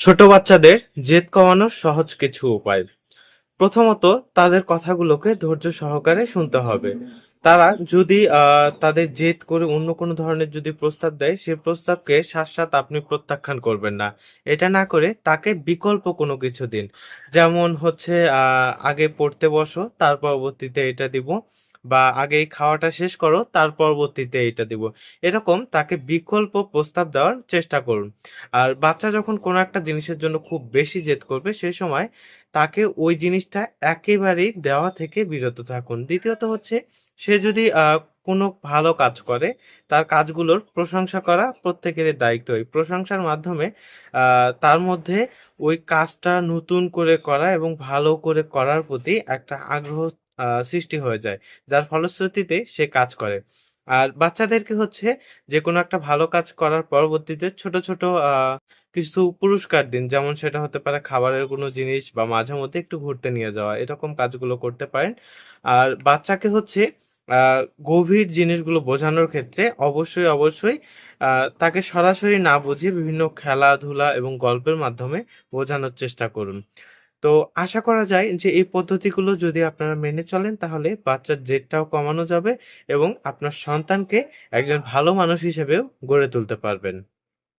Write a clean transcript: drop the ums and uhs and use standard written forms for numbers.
ছোট বাচ্চাদের জেদ কমানোর সহজ কিছু উপায়। প্রথমত, তাদের কথাগুলোকে ধৈর্য সহকারে শুনতে হবে। তারা যদি তাদের জেদ করে অন্য কোনো ধরনের যদি প্রস্তাব দেয়, সে প্রস্তাবকে সাথে আপনি প্রত্যাখ্যান করবেন না। এটা না করে তাকে বিকল্প কোনো কিছু দিন। যেমন হচ্ছে আগে পড়তে বসো, তার পরবর্তীতে এটা দিব, বা আগে এই খাওয়াটা শেষ করো, তার পরবর্তীতে এটা দিব। এরকম তাকে বিকল্প প্রস্তাব দেওয়ার চেষ্টা করুন। আর বাচ্চা যখন কোনো একটা জিনিসের জন্য খুব বেশি জেদ করবে, সেই সময় তাকে ওই জিনিসটা একেবারেই দেওয়া থেকে বিরত থাকুন। দ্বিতীয়ত হচ্ছে, সে যদি কোনো ভালো কাজ করে, তার কাজগুলোর প্রশংসা করা প্রত্যেকেরই দায়িত্ব। এই প্রশংসার মাধ্যমে তার মধ্যে ওই কাজটা নতুন করে করা এবং ভালো করে করার প্রতি একটা আগ্রহ সৃষ্টি হয়ে যায়। যার ফলশ্রুতিতে সে কাজ করে। আর বাচ্চাদেরকে হচ্ছে যেকোনো একটা ভালো কাজ করার পরবর্তীতে ছোট, ছোট আ কিছু পুরস্কার দিন। যেমন সেটা হতে পারে খাবারের কোনো জিনিস বা মাঝে মধ্যে একটু ঘুরতে নিয়ে যাওয়া। এরকম কাজগুলো করতে পারেন। আর বাচ্চাকে হচ্ছে আ গভীর জিনিসগুলো বোঝানোর ক্ষেত্রে অবশ্যই আ তাকে সরাসরি না বুঝিয়ে বিভিন্ন খেলাধুলা এবং গল্পের মাধ্যমে বোঝানোর চেষ্টা করুন। তো আশা করা যায় যে এই পদ্ধতিগুলো যদি আপনারা মেনে চলেন, তাহলে বাচ্চার জেদটাও কমানো যাবে এবং আপনার সন্তানকে একজন ভালো মানুষ হিসেবেও গড়ে তুলতে পারবেন।